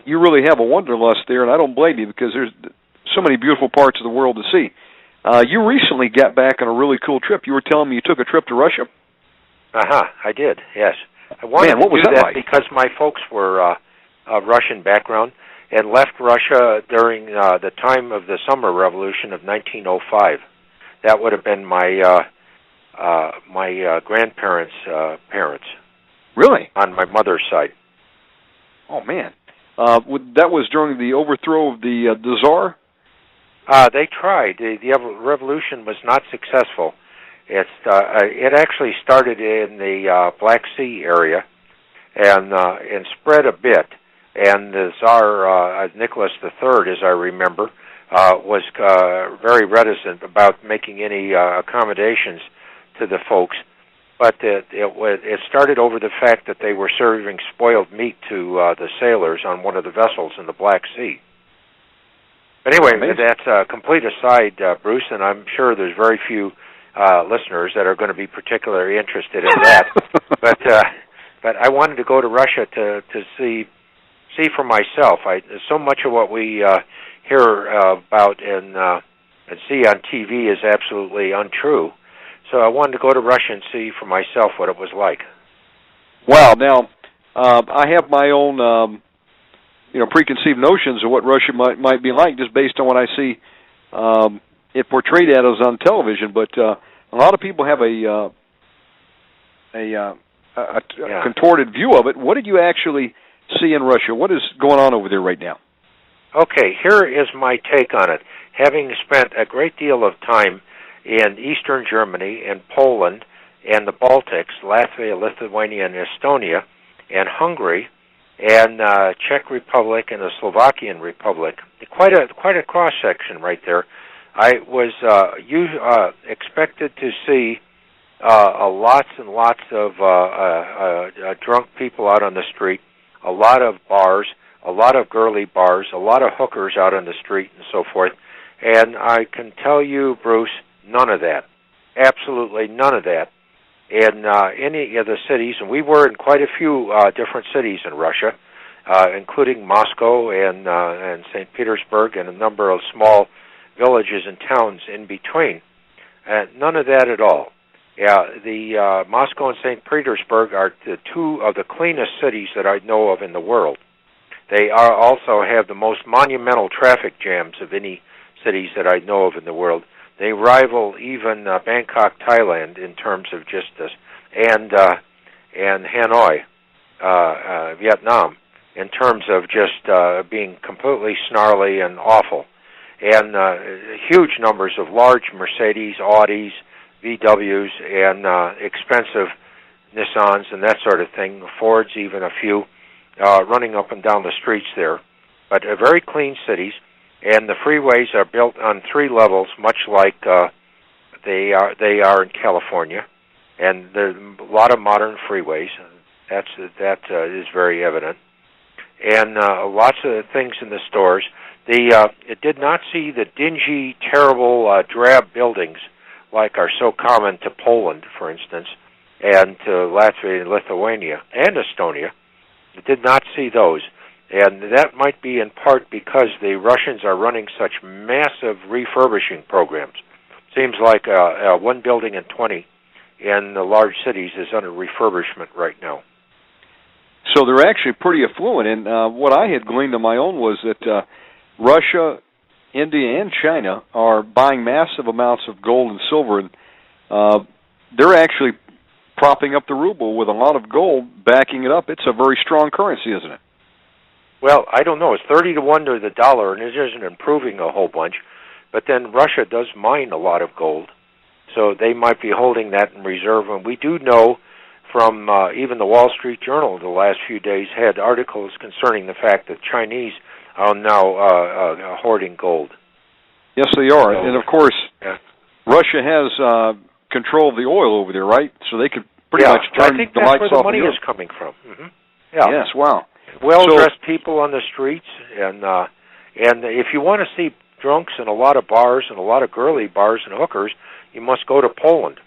You really have a wanderlust there, and I don't blame you because there's so many beautiful parts of the world to see. You recently got back on a really cool trip. You were telling me you took a trip to Russia? I did, yes. I wanted what to was do that that like? because my folks were of Russian background and left Russia during the time of the Summer Revolution of 1905. That would have been my grandparents' parents. Really? On my mother's side. Oh, man. That was during the overthrow of the Tsar? They tried. The revolution was not successful. It actually started in the Black Sea area and spread a bit. And the Tsar, Nicholas III, as I remember, was very reticent about making any accommodations to the folks. But it started over the fact that they were serving spoiled meat to the sailors on one of the vessels in the Black Sea. But anyway, that's a complete aside, Bruce, and I'm sure there's very few listeners that are going to be particularly interested in that. But I wanted to go to Russia to see for myself. So much of what we hear about and see on TV is absolutely untrue. So I wanted to go to Russia and see for myself what it was like. Wow. Now, I have my own, preconceived notions of what Russia might be like just based on what I see it portrayed at us on television. But a lot of people have a contorted view of it. What did you actually see in Russia? What is going on over there right now? Okay, here is my take on it. Having spent a great deal of time in Eastern Germany and Poland and the Baltics, Latvia, Lithuania, and Estonia, and Hungary, and Czech Republic and the Slovakian Republic, quite a cross section right there. I was expected to see lots and lots of drunk people out on the street, a lot of bars, a lot of girly bars, a lot of hookers out on the street, and so forth. And I can tell you, Bruce, none of that. Absolutely none of that in any of the cities. And we were in quite a few different cities in Russia, including Moscow and St. Petersburg and a number of small villages and towns in between. None of that at all. The Moscow and St. Petersburg are the two of the cleanest cities that I know of in the world. They also have the most monumental traffic jams of any cities that I know of in the world. They rival even Bangkok, Thailand, in terms of just this, and Hanoi, Vietnam, in terms of just being completely snarly and awful. And huge numbers of large Mercedes, Audis, VWs, and expensive Nissans and that sort of thing, Fords, even a few, running up and down the streets there. But very clean cities. And the freeways are built on 3 levels, much like they are in California. And there's a lot of modern freeways. That is very evident. And lots of things in the stores. It did not see the dingy, terrible, drab buildings like are so common to Poland, for instance, and to Latvia and Lithuania and Estonia. It did not see those. And that might be in part because the Russians are running such massive refurbishing programs. Seems like 1 building in 20 in the large cities is under refurbishment right now. So they're actually pretty affluent. And what I had gleaned on my own was that Russia, India, and China are buying massive amounts of gold and silver. And they're actually propping up the ruble with a lot of gold backing it up. It's a very strong currency, isn't it? Well, I don't know. It's 30 to 1 to the dollar, and it isn't improving a whole bunch. But then Russia does mine a lot of gold, so they might be holding that in reserve. And we do know from even the Wall Street Journal the last few days had articles concerning the fact that Chinese are now hoarding gold. Yes, they are. And, of course, Russia has control of the oil over there, right? So they could pretty much turn the lights off. I think that's where the money is coming from. Mm-hmm. Yeah. Yes, wow. Well-dressed people on the streets, and if you want to see drunks in a lot of bars and a lot of girly bars and hookers, you must go to Poland.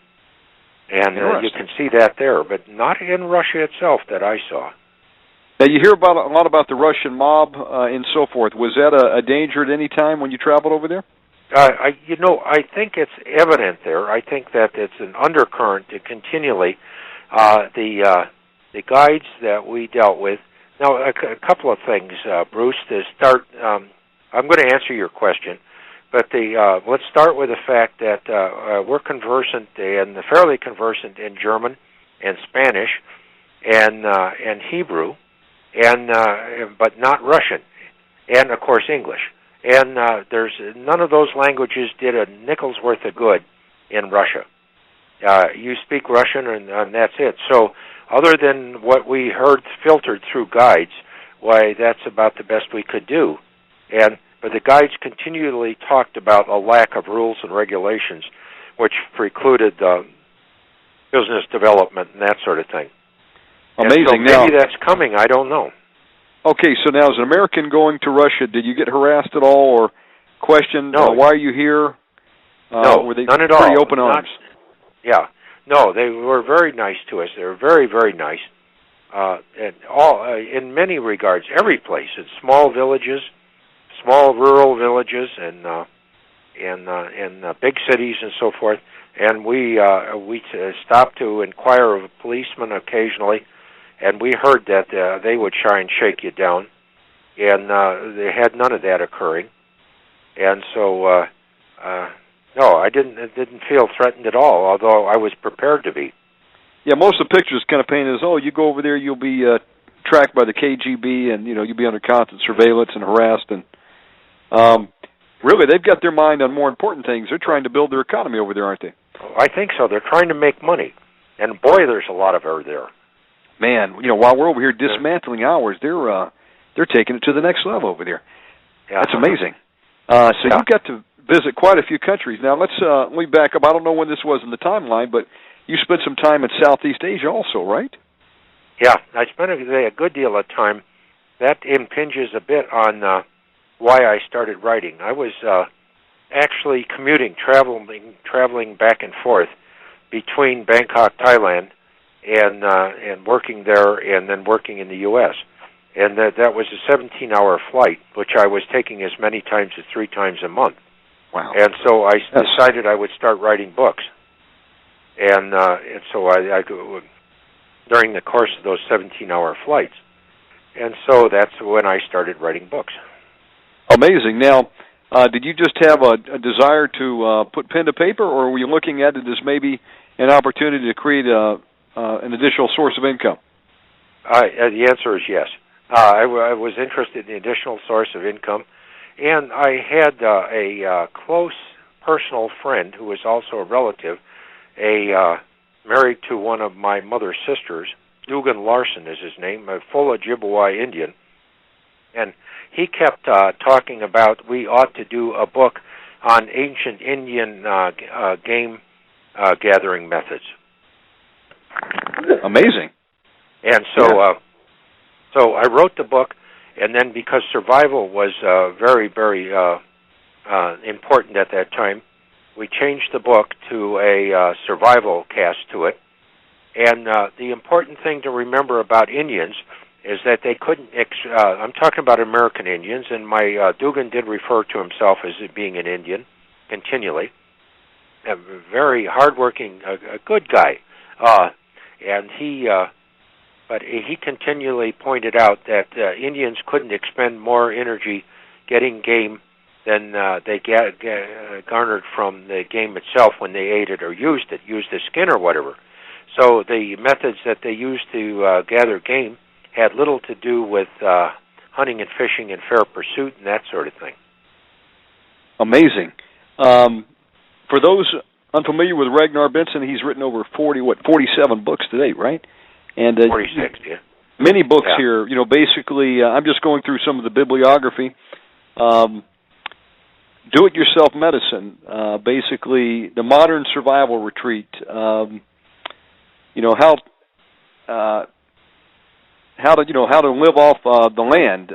And you can see that there, but not in Russia itself that I saw. Now, you hear a lot about the Russian mob and so forth. Was that a danger at any time when you traveled over there? I think it's evident there. I think that it's an undercurrent to continually. The guides that we dealt with. Now, a couple of things, Bruce. To start, I'm going to answer your question, but let's start with the fact that we're conversant and fairly conversant in German and Spanish and Hebrew, but not Russian, and of course English. And there's none of those languages did a nickel's worth of good in Russia. You speak Russian, and that's it. So, other than what we heard filtered through guides, why, that's about the best we could do. But the guides continually talked about a lack of rules and regulations, which precluded business development and that sort of thing. Amazing. So maybe that's coming. I don't know. Okay, so now as an American going to Russia, did you get harassed at all or questioned? No. Why are you here? No, were they none at pretty all. Open arms? Yeah. No, they were very nice to us. They were very, very nice. In many regards, every place, in small villages, small rural villages, and big cities and so forth. And we stopped to inquire of a policeman occasionally, and we heard that they would try and shake you down, and they had none of that occurring. And so, no, I didn't feel threatened at all, although I was prepared to be. Yeah, most of the pictures kind of painted as, you go over there, you'll be tracked by the KGB, and you'll be under constant surveillance and harassed. And really, they've got their mind on more important things. They're trying to build their economy over there, aren't they? I think so. They're trying to make money, and boy, there's a lot of her there. Man, while we're over here dismantling ours, they're taking it to the next level over there. Yeah. That's amazing. So you got to visit quite a few countries. Now, let me back up. I don't know when this was in the timeline, but you spent some time in Southeast Asia also, right? Yeah, I spent a good deal of time. That impinges a bit on why I started writing. I was actually traveling back and forth between Bangkok, Thailand, and working there, and then working in the U.S. And that was a 17-hour flight, which I was taking as many times as 3 times a month. Wow! And so I decided I would start writing books. And so I during the course of those 17-hour flights, and so that's when I started writing books. Amazing. Now, did you just have a desire to put pen to paper, or were you looking at it as maybe an opportunity to create an additional source of income? The answer is yes. I was interested in the additional source of income, and I had a close personal friend who was also a relative, married to one of my mother's sisters. Dugan Larson is his name, a full Ojibwe Indian. And he kept talking about we ought to do a book on ancient Indian game gathering methods. Amazing. And so, so I wrote the book, and then because survival was very, very important at that time, we changed the book to a survival cast to it. And the important thing to remember about Indians is that they couldn't, I'm talking about American Indians, and my Dugan did refer to himself as being an Indian continually. A very hardworking, a good guy. And but he continually pointed out that Indians couldn't expend more energy getting game than they garnered from the game itself when they ate it or used the skin or whatever. So the methods that they used to gather game had little to do with hunting and fishing and fair pursuit and that sort of thing. Amazing. For those unfamiliar with Ragnar Benson, he's written over 47 books to date, right? And 46, yeah. Many books here. Basically, I'm just going through some of the bibliography. Do-it-yourself medicine, basically the modern survival retreat. How to live off the land.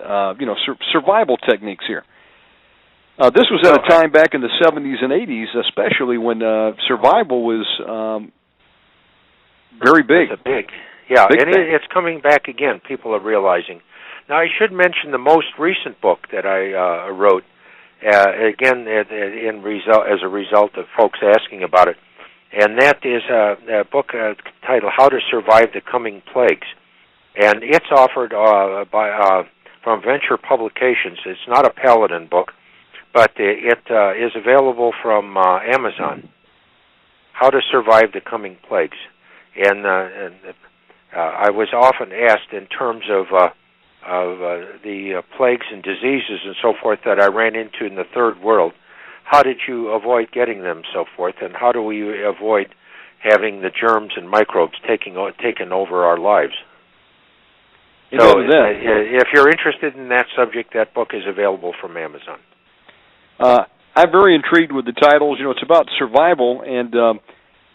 Survival techniques here. This was at a time back in the 70s and 80s, especially when survival was very big. It's big. Yeah, it's coming back again, people are realizing. Now, I should mention the most recent book that I wrote, again, as a result of folks asking about it, and that is a book titled How to Survive the Coming Plagues. And it's offered from Venture Publications. It's not a Paladin book, but it is available from Amazon. How to Survive the Coming Plagues. And I was often asked in terms of the plagues and diseases and so forth that I ran into in the third world, how did you avoid getting them, so forth, and how do we avoid having the germs and microbes taken over our lives? So if you're interested in that subject, that book is available from Amazon. I'm very intrigued with the titles. It's about survival, and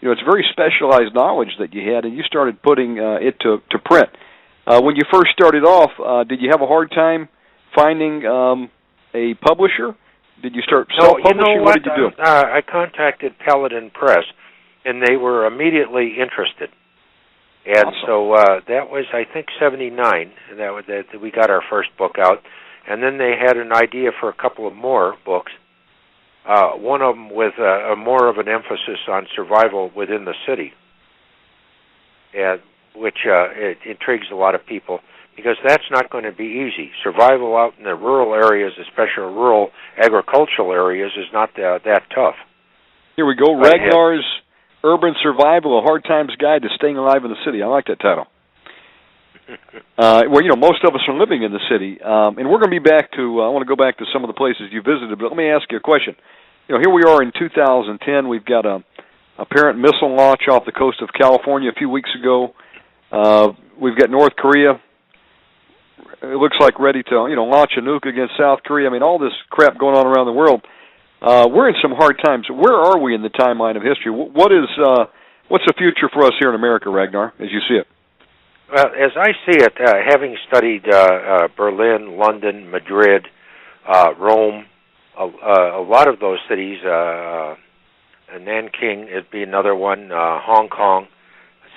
it's very specialized knowledge that you had, and you started putting it to print. When you first started off, did you have a hard time finding a publisher? Did you start self-publishing? No, what did you do? I contacted Paladin Press, and they were immediately interested. And awesome. So that was, I think, 79, and that we got our first book out. And then they had an idea for a couple of more books, one of them with more of an emphasis on survival within the city, which it intrigues a lot of people, because that's not going to be easy. Survival out in the rural areas, especially rural agricultural areas, is not that tough. Here we go, Ragnar's Urban Survival, A Hard Times Guide to Staying Alive in the City. I like that title. Most of us are living in the city, and we're going to be back to, I want to go back to some of the places you visited, but let me ask you a question. Here we are in 2010. We've got a apparent missile launch off the coast of California a few weeks ago. We've got North Korea. It looks like ready to, launch a nuke against South Korea. I mean, all this crap going on around the world. We're in some hard times. Where are we in the timeline of history? What's the future for us here in America, Ragnar, as you see it? Well, as I see it, having studied Berlin, London, Madrid, Rome, a lot of those cities, Nanking would be another one, Hong Kong,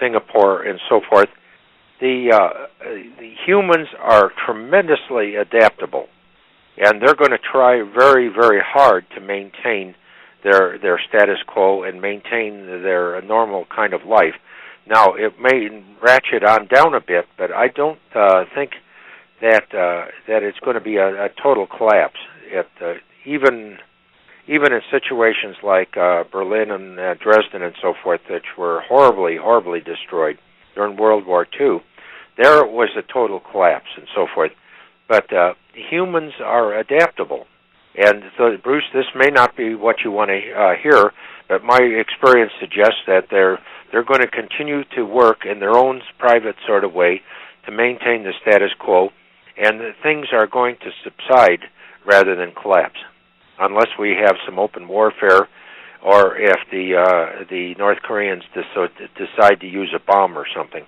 Singapore, and so forth, the humans are tremendously adaptable, and they're going to try very, very hard to maintain their status quo and maintain their normal kind of life. Now, it may ratchet on down a bit, but I don't think that it's going to be a total collapse. Even in situations like Berlin and Dresden and so forth, which were horribly, horribly destroyed during World War II, there was a total collapse and so forth. But humans are adaptable. And so, Bruce, this may not be what you want to hear, but my experience suggests that they're going to continue to work in their own private sort of way to maintain the status quo, and things are going to subside rather than collapse, unless we have some open warfare, or if the North Koreans decide to use a bomb or something.